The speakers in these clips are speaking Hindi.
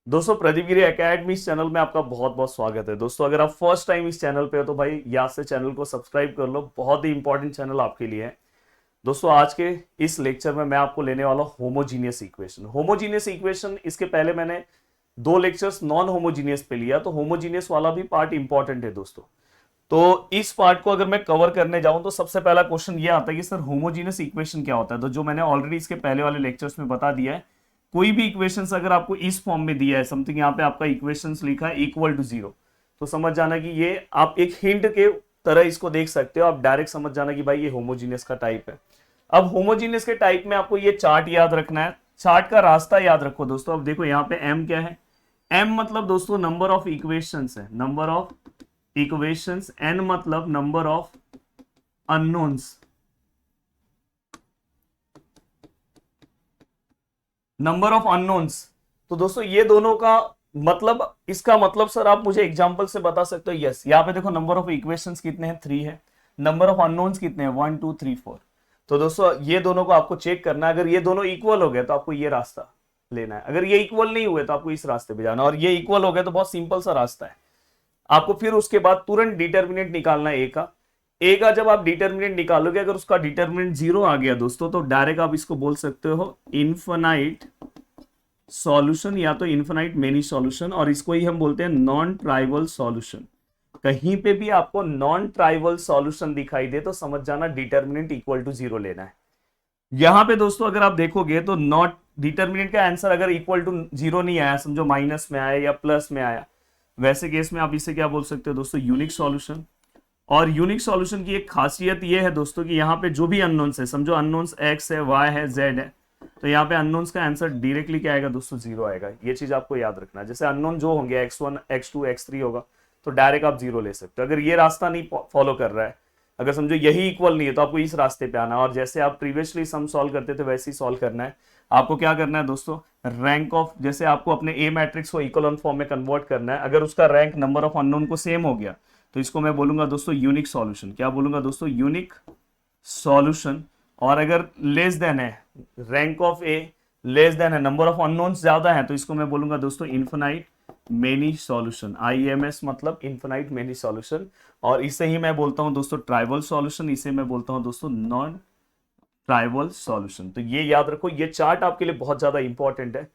दोस्तों प्रदीप गिरी एकेडमी इस चैनल में आपका बहुत बहुत स्वागत है। दोस्तों अगर आप फर्स्ट टाइम इस चैनल पे हो तो भाई याद से चैनल को सब्सक्राइब कर लो, बहुत ही इंपॉर्टेंट चैनल आपके लिए है। दोस्तों आज के इस लेक्चर में मैं आपको लेने वाला हूँ होमोजीनियस इक्वेशन। होमोजीनियस इक्वेशन इसके पहले मैंने दो लेक्चर्स नॉन होमोजीनियस पे लिया, तो होमोजीनियस वाला भी पार्ट इंपॉर्टेंट है दोस्तों। तो इस पार्ट को अगर मैं कवर करने जाऊं तो सबसे पहला क्वेश्चन ये आता है कि सर होमोजीनियस इक्वेशन क्या होता है। तो जो मैंने ऑलरेडी इसके पहले वाले लेक्चर्स में बता दिया है, कोई भी इक्वेशंस अगर आपको इस फॉर्म में दिया है, समथिंग यहाँ पे आपका इक्वेशंस लिखा है इक्वल टू जीरो, तो समझ जाना कि ये आप एक हिंट के तरह इसको देख सकते हो। आप डायरेक्ट समझ जाना कि भाई ये होमोजीनियस का टाइप है। अब होमोजीनियस के टाइप में आपको ये चार्ट याद रखना है। चार्ट का रास्ता याद रखो दोस्तों। अब देखो यहाँ पे एम क्या है। एम मतलब दोस्तों नंबर ऑफ इक्वेशंस है, नंबर ऑफ इक्वेशंस। एन मतलब number of unknowns, number of unknowns. तो दोस्तों ये दोनों का मतलब, इसका मतलब सर आप मुझे एग्जांपल से बता सकते हो। यस, यहाँ पे देखो नंबर ऑफ इक्वेशंस कितने हैं, 3 है। नंबर ऑफ अननोन्स कितने हैं, 1 2 3 4। तो दोस्तों ये दोनों को आपको चेक करना है। अगर ये दोनों इक्वल हो गए तो आपको ये रास्ता लेना है। अगर ये इक्वल नहीं हुए तो आपको इस रास्ते पे जाना है। और ये इक्वल हो गए तो बहुत सिंपल सा रास्ता है। आपको फिर उसके बाद तुरंत डिटर्मिनेंट निकालना है ए का जब आप डिटर्मिनेंट निकालोगे, अगर उसका डिटर्मिनेंट 0 आ गया दोस्तों, तो डायरेक्ट आप इसको बोल सकते हो इनफाइनाइट सॉल्यूशन या तो इनफाइनाइट मेनी सॉल्यूशन, और इसको ही हम बोलते हैं नॉन ट्राइवल सॉल्यूशन। कहीं पे भी आपको नॉन ट्राइवल सॉल्यूशन दिखाई दे तो समझ जाना डिटर्मिनेंट इक्वल टू 0 लेना है। यहां पे दोस्तों अगर आप देखोगे तो नॉट डिटर्मिनेंट का आंसर अगर इक्वल टू 0 नहीं आया, समझो माइनस में आया या प्लस में आया, वैसे केस में आप इसे क्या बोल सकते हो दोस्तों, यूनिक सॉल्यूशन। और यूनिक सॉल्यूशन की एक खासियत ये है दोस्तों कि यहाँ पे जो भी अननोन्स है, समझो अननोन्स एक्स है, वाई है, जेड है, तो यहाँ पे अननोन्स का आंसर डायरेक्टली क्या आएगा दोस्तों, 0 आएगा। ये चीज आपको याद रखना है। जैसे अननोन जो होंगे x1 x2 x3 होगा, तो डायरेक्ट आप 0 ले सकते हो। अगर ये रास्ता नहीं फॉलो कर रहा है, अगर समझो यही इक्वल नहीं है, तो आपको इस रास्ते पे आना है। और जैसे आप प्रीवियसली सम सॉल्व करते थे वैसे ही सॉल्व करना है। आपको क्या करना है दोस्तों, रैंक ऑफ, जैसे आपको अपने ए मैट्रिक्स को इक्वल फॉर्म में कन्वर्ट करना है। अगर उसका रैंक नंबर ऑफ अननोन को सेम हो गया, तो इसको मैं बोलूंगा दोस्तों यूनिक सॉल्यूशन। क्या बोलूंगा दोस्तों, यूनिक सॉल्यूशन। और अगर लेस देन है, rank of A less than है, नंबर ऑफ अननोन्स ज्यादा है, तो इसको मैं बोलूंगा दोस्तों इन्फिनाइट मेनी सॉल्यूशन। IMS मतलब इन्फिनाइट मेनी सॉल्यूशन। और इसे ही मैं बोलता हूं दोस्तों ट्राइवल सॉल्यूशन, इसे मैं बोलता हूं दोस्तों नॉन ट्राइवल सॉल्यूशन। तो ये याद रखो, ये चार्ट आपके लिए बहुत ज्यादा इंपॉर्टेंट है।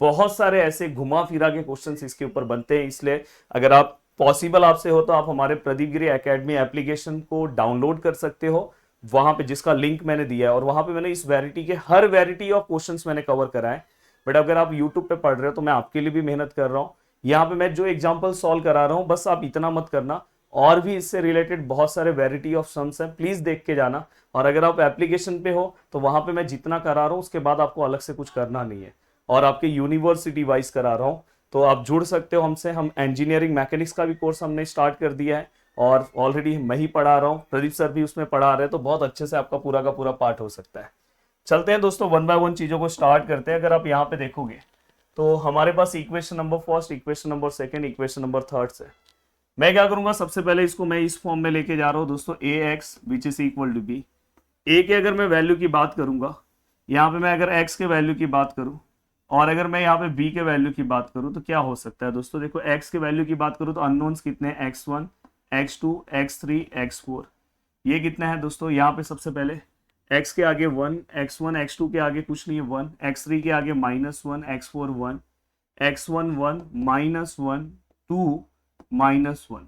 बहुत सारे ऐसे घुमा फिरा के क्वेश्चंस इसके ऊपर बनते हैं, इसलिए अगर आप पॉसिबल आपसे हो तो आप हमारे प्रदीप गिरी एकेडमी एप्लीकेशन को डाउनलोड कर सकते हो, वहां पे जिसका लिंक मैंने दिया है। और वहां पे मैंने इस वैरायटी के हर वैरायटी ऑफ क्वेश्चंस मैंने कवर करा है। बट अगर आप यूट्यूब पे पढ़ रहे हो तो मैं आपके लिए भी मेहनत कर रहा हूँ। यहाँ पे मैं जो एग्जाम्पल सॉल्व करा रहा हूँ, बस आप इतना मत करना, और भी इससे रिलेटेड बहुत सारे वैरायटी ऑफ सम्स हैं, प्लीज देख के जाना। और अगर आप एप्लीकेशन पे हो तो वहां पे मैं जितना करा रहा हूँ उसके बाद आपको अलग से कुछ करना नहीं है, और आपके यूनिवर्सिटी वाइज करा रहा हूँ। तो आप जुड़ सकते हो हमसे। हम इंजीनियरिंग मैकेनिक्स का भी कोर्स हमने स्टार्ट कर दिया है, और ऑलरेडी मैं ही पढ़ा रहा हूँ, प्रदीप सर भी उसमें पढ़ा रहे हैं, तो बहुत अच्छे से आपका पूरा का पूरा पार्ट हो सकता है। चलते हैं दोस्तों, वन बाय वन चीजों को स्टार्ट करते हैं। अगर आप यहाँ पे देखोगे तो हमारे पास equation number first, equation number second, equation number third से मैं क्या करूंगा, सबसे पहले इसको मैं इस फॉर्म में लेके जा रहा हूँ दोस्तों, A x which is equal to B. A के अगर मैं वैल्यू की बात करूंगा, यहाँ पे मैं अगर एक्स के वैल्यू की बात करूं, और अगर मैं यहाँ पे बी के वैल्यू की बात करूं, तो क्या हो सकता है दोस्तों। देखो एक्स के वैल्यू की बात करूं तो अननोन्स कितने हैं, x1 x2 x3 x4। ये कितने हैं दोस्तों, यहाँ पे सबसे पहले x के आगे 1, x1 x2 के आगे कुछ नहीं है 1, x3 के आगे -1, x4 1, x1 1 -1 2 -1,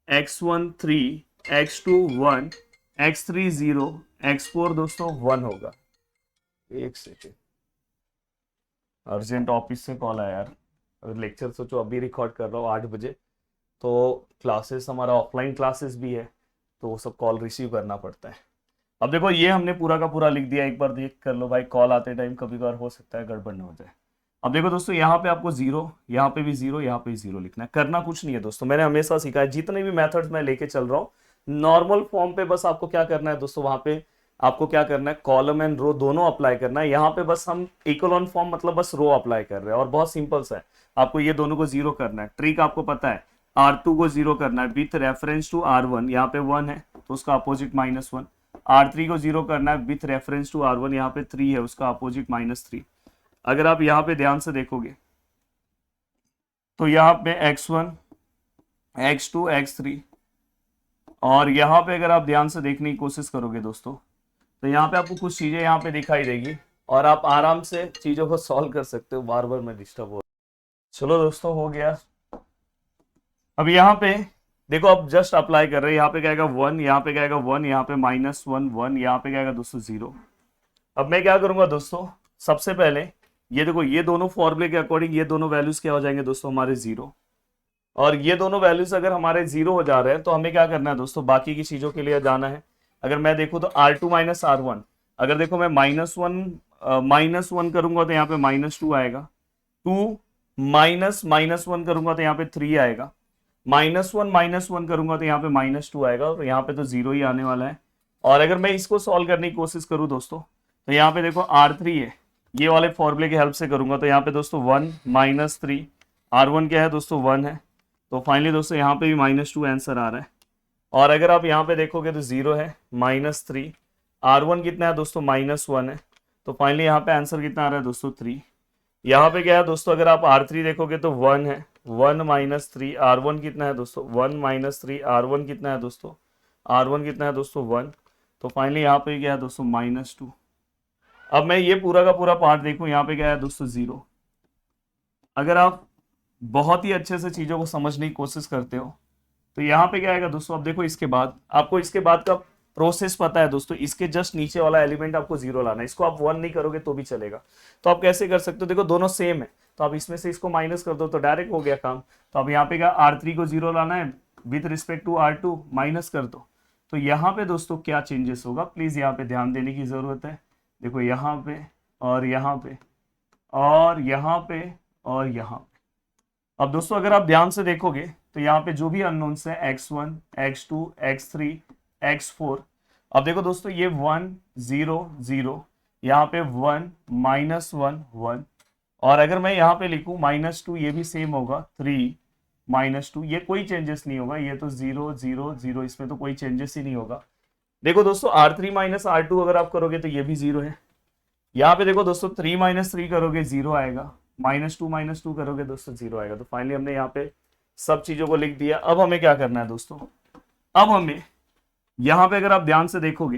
x1 3 x2 1 x3 0 x4 दोस्तों 1 होगा। एक सेकेंड, अर्जेंट ऑफिस से कॉल आया यार। अगर लेक्चर सोचो अभी रिकॉर्ड कर रहा हूँ 8 बजे, तो क्लासेस हमारा ऑफलाइन क्लासेस भी है, तो वो सब कॉल रिसीव करना पड़ता है। अब देखो ये हमने पूरा का पूरा लिख दिया, एक बार देख कर लो भाई, कॉल आते टाइम कभी कभार हो सकता है गड़बड़ ना हो जाए। अब देखो दोस्तों, यहाँ पे आपको 0, यहाँ पे भी 0, यहाँ पे भी 0 लिखना है। करना कुछ नहीं है दोस्तों, मैंने हमेशा सीखा है, जितने भी मेथड्स मैं लेके चल रहा हूँ नॉर्मल फॉर्म पे बस आपको क्या करना है दोस्तों, वहां पे आपको क्या करना है, कॉलम एंड रो दोनों अप्लाई करना है। यहाँ पे बस हम इक्वल फॉर्म मतलब बस रो अप्लाई कर रहे हैं, और बहुत सिंपल सा है। आपको ये दोनों को 0 करना है, ट्रिक आपको पता है। R2 को 0 करना है विथ रेफरेंस टू R1, यहाँ पे 1 है तो उसका अपोजिट -1। R3 को 0 करना है विथ रेफरेंस टू R1, यहाँ पे 3 है, उसका अपोजिट -3। अगर आप यहाँ पे ध्यान से देखोगे तो यहाँ पे x1, x2, x3, और यहाँ पे अगर आप ध्यान से देखने की कोशिश करोगे दोस्तों, तो यहाँ पे आपको कुछ चीजें यहाँ पे दिखाई देगी और आप आराम से चीजों को सॉल्व कर सकते हो। बार बार मैं डिस्टर्ब हो, चलो दोस्तों हो गया। अब यहाँ पे देखो, अब जस्ट अप्लाई कर रहे हैं। यहाँ पे क्या आएगा 1, यहाँ पे क्या आएगा 1, यहाँ पे -1 1, यहाँ पे क्या आएगा दोस्तों 0। अब मैं क्या करूंगा दोस्तों, सबसे पहले ये देखो, ये दोनों फॉर्मूले के अकॉर्डिंग ये दोनों वैल्यूज क्या हो जाएंगे दोस्तों हमारे 0, और ये दोनों वैल्यूज अगर हमारे 0 हो जा रहे हैं तो हमें क्या करना है दोस्तों, बाकी की चीजों के लिए जाना है। अगर मैं देखूं तो R2 - R1, अगर देखो मैं -1 करूंगा तो यहाँ पे -2 आएगा, 2 -1 करूंगा तो यहाँ पे 3 आएगा, -1 करूंगा तो यहाँ पे -2 आएगा, और यहाँ पे तो 0 ही आने वाला है। और अगर मैं इसको सॉल्व करने की कोशिश करूं दोस्तों, तो यहाँ पे देखो R3 है, ये वाले फॉर्मूले की हेल्प से करूंगा तो यहाँ पे दोस्तों 1 -3, R1 क्या है दोस्तों 1 है, तो फाइनली दोस्तों यहाँ पे भी -2 आंसर आ रहा है। और अगर आप यहाँ पे देखोगे तो 0 है, -3, R1 कितना है दोस्तों -1 है, तो फाइनली यहाँ पे आंसर कितना आ रहा है दोस्तों 3। यहाँ पे क्या है दोस्तों, अगर आप R3 देखोगे तो 1 है, 1 -3, R1 कितना है दोस्तों 1 -3, R1 कितना है दोस्तों, R1 कितना है दोस्तों 1, तो फाइनली यहाँ पे क्या है दोस्तों -2। अब मैं ये पूरा का पूरा पार्ट देखूं, यहाँ पे क्या है दोस्तों 0। अगर आप बहुत ही अच्छे से चीजों को समझने की कोशिश करते हो तो यहाँ पे क्या आएगा दोस्तों, अब देखो इसके बाद आपको इसके बाद का प्रोसेस पता है दोस्तों, इसके जस्ट नीचे वाला एलिमेंट आपको 0 लाना है। इसको आप 1 नहीं करोगे तो भी चलेगा, तो आप कैसे कर सकते हो, देखो दोनों सेम है, तो आप इसमें से इसको माइनस कर दो तो डायरेक्ट हो गया काम। तो अब यहाँ पे क्या, R3 को 0 लाना है, with respect to R2 minus कर दो, तो यहाँ पे दोस्तों क्या चेंजेस होगा, प्लीज यहाँ पे ध्यान देने की जरूरत है। देखो यहाँ पे और यहाँ पे और यहाँ पे और यहाँ पे, अब दोस्तों अगर आप ध्यान से देखोगे तो यहाँ पे जो भी अननोन्स है x1, x2, x3, x4, अब देखो दोस्तों ये 1 0 0, यहाँ पे 1 -1 1, और अगर मैं यहाँ पे लिखूं -2, ये भी सेम होगा, 3 -2, ये कोई चेंजेस नहीं होगा, ये तो 0 0 0, इसमें तो कोई चेंजेस ही नहीं होगा। देखो दोस्तों R3 - R2 अगर आप करोगे तो ये भी 0 है। यहाँ पे देखो दोस्तों 3 - 3 करोगे 0 आएगा, -2 करोगे दोस्तों 0 आएगा। तो फाइनली हमने यहाँ पे सब चीजों को लिख दिया। अब हमें क्या करना है दोस्तों, अब हमें यहाँ पे अगर आप ध्यान से देखोगे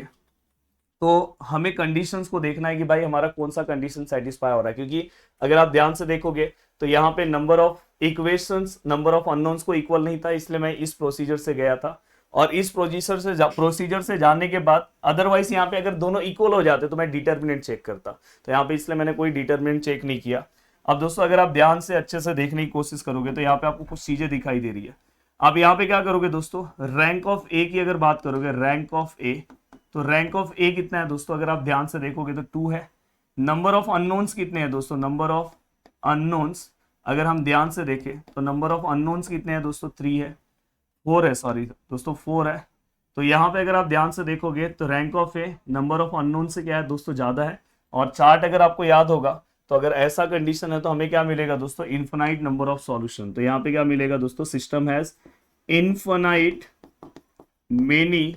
तो हमें कंडीशंस को देखना है कि भाई हमारा कौन सा कंडीशन सेटिस्फाई हो रहा है, क्योंकि अगर आप ध्यान से देखोगे तो यहाँ पे number of equations number of unknowns को इक्वल नहीं था, इसलिए मैं इस प्रोसीजर से गया था, और इस प्रोसीजर से जाने के बाद अदरवाइज यहाँ पे अगर दोनों इक्वल हो जाते तो मैं डिटर्मिनेंट चेक करता, तो यहाँ पे इसलिए मैंने कोई डिटर्मिनेंट चेक नहीं किया। अब दोस्तों अगर आप ध्यान से अच्छे से देखने की कोशिश करोगे तो यहाँ पे आपको कुछ चीजें दिखाई दे रही है। आप यहाँ पे क्या करोगे दोस्तों, रैंक ऑफ ए की अगर बात करोगे, रैंक ऑफ ए, तो रैंक ऑफ ए कितना है दोस्तों, अगर आप ध्यान से देखोगे तो 2 है। नंबर ऑफ अननोन्स कितने हैं दोस्तों, नंबर ऑफ अननोन्स अगर हम ध्यान से देखें तो नंबर ऑफ अननोन्स कितने हैं दोस्तों, 3 है, 4 है, सॉरी दोस्तों 4 है। तो यहाँ पे अगर आप ध्यान से देखोगे तो rank of A number of unknown से क्या है दोस्तों ज्यादा है। और चार्ट अगर आपको याद होगा तो अगर ऐसा कंडीशन है तो हमें क्या मिलेगा दोस्तों, इनफाइनाइट नंबर ऑफ सॉल्यूशन। तो यहाँ पे क्या मिलेगा दोस्तों, system has infinite many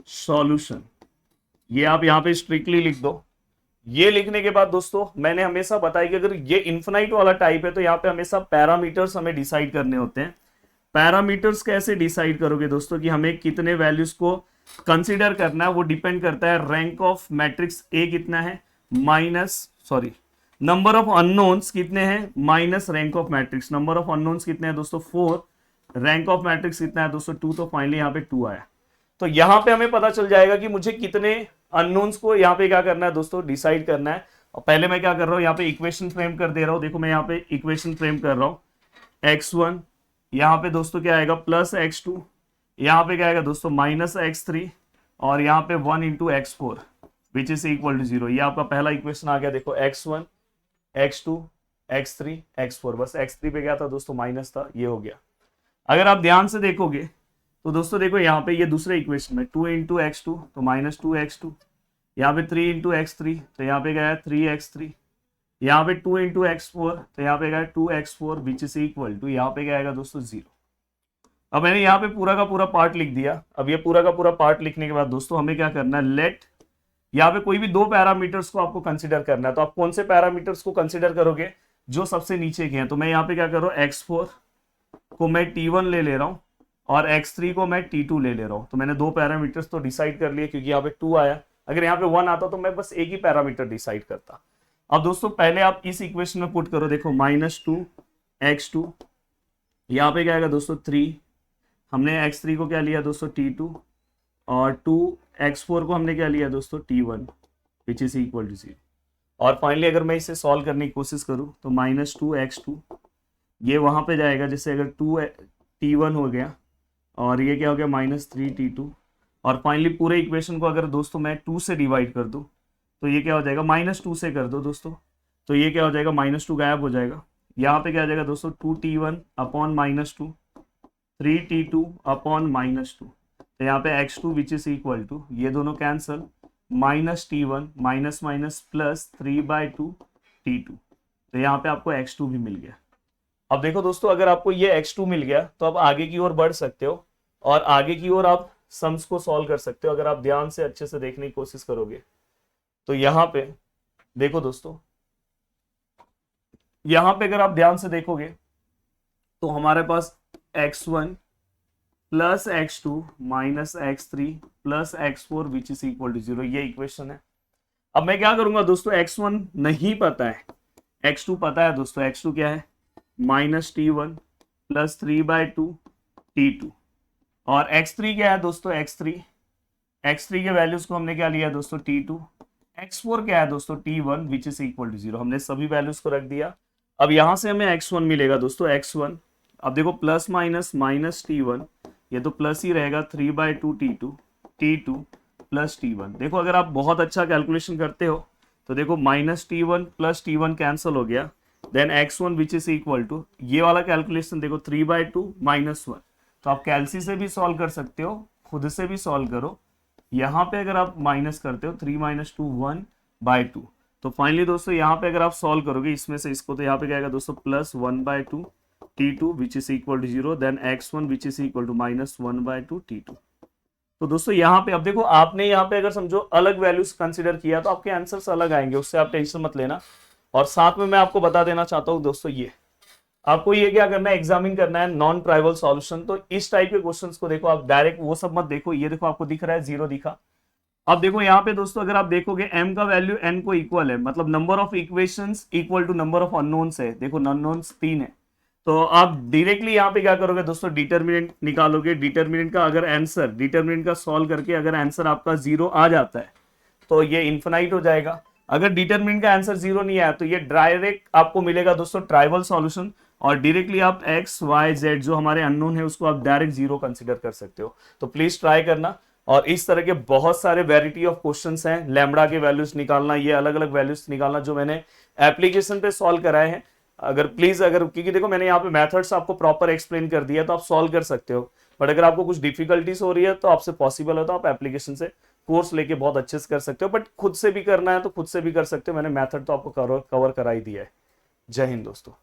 solution. ये आप यहाँ पे स्ट्रिक्टली लिख दो। ये लिखने के बाद दोस्तों मैंने हमेशा बताया कि अगर ये इनफाइनाइट वाला टाइप है तो यहाँ पे हमेशा पैरामीटर्स हमें डिसाइड करने होते हैं। पैरामीटर्स कैसे डिसाइड करोगे दोस्तों कि हमें कितने वैल्यूज को कंसीडर करना है, वो डिपेंड करता है रैंक ऑफ मैट्रिक्स ए कितना है नंबर ऑफ अननोन्स कितने हैं minus rank of matrix. Number of unknowns कितने हैं दोस्तों 4, रैंक ऑफ मैट्रिक्स कितना है दोस्तों 2, तो फाइनली यहाँ पे 2 आया। तो यहाँ पे हमें पता चल जाएगा कि मुझे कितने अननोन्स को यहाँ पे क्या करना है दोस्तों, डिसाइड करना है। और पहले मैं क्या कर रहा हूँ, यहाँ पे इक्वेशन फ्रेम कर दे रहा हूँ। देखो मैं यहाँ पे इक्वेशन फ्रेम कर रहा हूँ, x1 यहाँ पे दोस्तों क्या आएगा प्लस x2, यहाँ पे क्या आएगा दोस्तों माइनस x3, और यहाँ पे 1 into x4 which is equal to 0। ये आपका पहला इक्वेशन आ गया। देखो x1 x2 x3 x4, बस x3 पे क्या था दोस्तों माइनस था, ये हो गया। अगर आप ध्यान से देखोगे तो दोस्तों देखो यहाँ पे ये दूसरे इक्वेशन में 2 इंटू x2 तो माइनस 2x2, यहाँ पे 3 इंटू x3 तो यहाँ पे क्या है 3x3, यहाँ पे 2 इंटू x4 तो यहाँ पे क्या है 2x4 which is equal to, यहाँ पे क्या आएगा दोस्तों 0। अब मैंने यहाँ पे पूरा का पूरा पार्ट लिख दिया। अब ये पूरा का पूरा पार्ट लिखने के बाद दोस्तों हमें क्या करना है, लेट यहाँ पे कोई भी 2 पैरामीटर्स को आपको कंसिडर करना है। तो आप कौन से पैरामीटर्स को कंसिडर करोगे, जो सबसे नीचे के हैं। तो मैं यहाँ पे क्या कर रहा हूँ, x4 को मैं t1 ले रहा हूँ और x3 को मैं t2 ले रहा हूँ। तो मैंने दो पैरामीटर्स तो डिसाइड कर लिए, क्योंकि यहाँ पे 2 आया। अगर यहाँ पे 1 आता तो मैं बस एक ही पैरामीटर डिसाइड करता। अब दोस्तों पहले आप इस इक्वेशन में पुट करो, देखो -2x2, यहाँ पे क्या आएगा दोस्तों 3, हमने x3 को क्या लिया दोस्तों t2, और 2x4 को हमने क्या लिया दोस्तों t1 which is equal to 0। और फाइनली अगर मैं इसे सॉल्व करने की कोशिश करूं तो -2x2 ये वहां पे जाएगा, जैसे अगर 2t1 हो गया और ये क्या हो गया -3t2। और फाइनली पूरे इक्वेशन को अगर दोस्तों मैं 2 से डिवाइड कर दूं तो ये क्या हो जाएगा, -2 से कर दो दोस्तों तो ये क्या हो जाएगा, -2 गायब हो जाएगा। यहाँ पे क्या आ जाएगा दोस्तों 2t1 अपॉन -2, 3t2 अपॉन -2। तो यहाँ पे x2 which is equal to, ये दोनों cancel, -t1 minus minus plus 3/2 t2। तो यहाँ पे आपको x2 भी मिल गया। अब देखो दोस्तों, अगर आपको ये x2 मिल गया तो आप आगे की ओर बढ़ सकते हो और आगे की ओर आप सम्स को सॉल्व कर सकते हो। अगर आप ध्यान से अच्छे से देखने की कोशिश करोगे तो यहाँ पे देखो दोस्तों, यहाँ पे अगर आप ध्यान से देखोगे तो हमारे पास x1 plus x2 minus x3 plus x4 which is equal to 0, ये इक्वेशन है। अब मैं क्या करूंगा दोस्तों, x1 नहीं पता है, x2 पता है दोस्तों। x2 क्या है, -t1 प्लस 3/2 t2, और x3 क्या है दोस्तों, x3 के वैल्यूज को हमने क्या लिया दोस्तों t2, x4 क्या है दोस्तों t1 which is equal to 0। हमने सभी वैल्यूज को रख दिया। अब यहां से हमें x1 मिलेगा दोस्तों, x1 अब देखो प्लस माइनस -t1, ये तो प्लस ही रहेगा 3/2 t2 प्लस t1। देखो अगर आप बहुत अच्छा कैलकुलेशन करते हो तो देखो -t1 प्लस t1 कैंसिल हो गया, then x1 which is equal to, ये वाला कैलकुलेशन देखो 3/2 -1। तो आप कैलसी से भी सॉल्व कर सकते हो, खुद से भी सॉल्व करो। यहाँ पे अगर आप माइनस करते हो 3 - 2 1/2, तो फाइनली दोस्तों यहाँ पे अगर आप सॉल्व करोगे इसमें से इसको, तो यहाँ पे क्या आएगा दोस्तों plus 1/2 t2 which is equal to 0, then x1 which is equal to -1/2 t2। तो दोस्तों यहाँ पे अब देखो, आपने यहाँ पे अगर समझो अलग वैल्यूज कंसिडर किया तो आपके आंसर्स अलग आएंगे, उससे आप टेंशन मत लेना। और साथ में मैं आपको बता देना चाहता हूँ दोस्तों, ये आपको ये क्या करना है, एग्जामिन करना है नॉन ट्राइवल सॉल्यूशन। तो इस टाइप के क्वेश्चंस को देखो, आप डायरेक्ट वो सब मत देखो। ये देखो आपको दिख रहा है 0 दिखा। अब देखो यहाँ पे दोस्तों, अगर आप देखोगे m का वैल्यू n को इक्वल है, मतलब number of equations equal to number of unknowns है। देखो अननोन्स 3 है, तो आप डायरेक्टली यहाँ पे क्या करोगे दोस्तों, डिटर्मिनेंट निकालोगे। डिटर्मिनेंट का अगर आंसर, डिटर्मिनेंट का सॉल्व करके अगर आंसर आपका 0 आ जाता है तो ये इन्फिनाइट हो जाएगा। अगर डिटर्मिनेंट का आंसर 0 नहीं आया तो ये डायरेक्ट आपको मिलेगा दोस्तों ट्राइवल सॉल्यूशन, और डायरेक्टली आप x y z जो हमारे अननोन है उसको आप डायरेक्ट 0 कंसीडर कर सकते हो। तो प्लीज ट्राई करना। और इस तरह के बहुत सारे वेराइटी ऑफ क्वेश्चंस हैं, लैम्बडा के वैल्यूज निकालना, ये अलग अलग वैल्यूज निकालना जो मैंने एप्लीकेशन पे सॉल्व कराए हैं। अगर प्लीज, अगर क्योंकि देखो मैंने यहाँ पे मेथड्स आपको प्रॉपर एक्सप्लेन कर दिया तो आप सॉल्व कर सकते हो। बट अगर आपको कुछ डिफिकल्टीज हो रही है तो आपसे पॉसिबल है तो आप एप्लीकेशन से कोर्स लेके बहुत अच्छे से कर सकते हो। बट खुद से भी करना है तो खुद से भी कर सकते हो, मैंने मेथड तो आपको कवर करा ही दिया है। जय हिंद दोस्तों।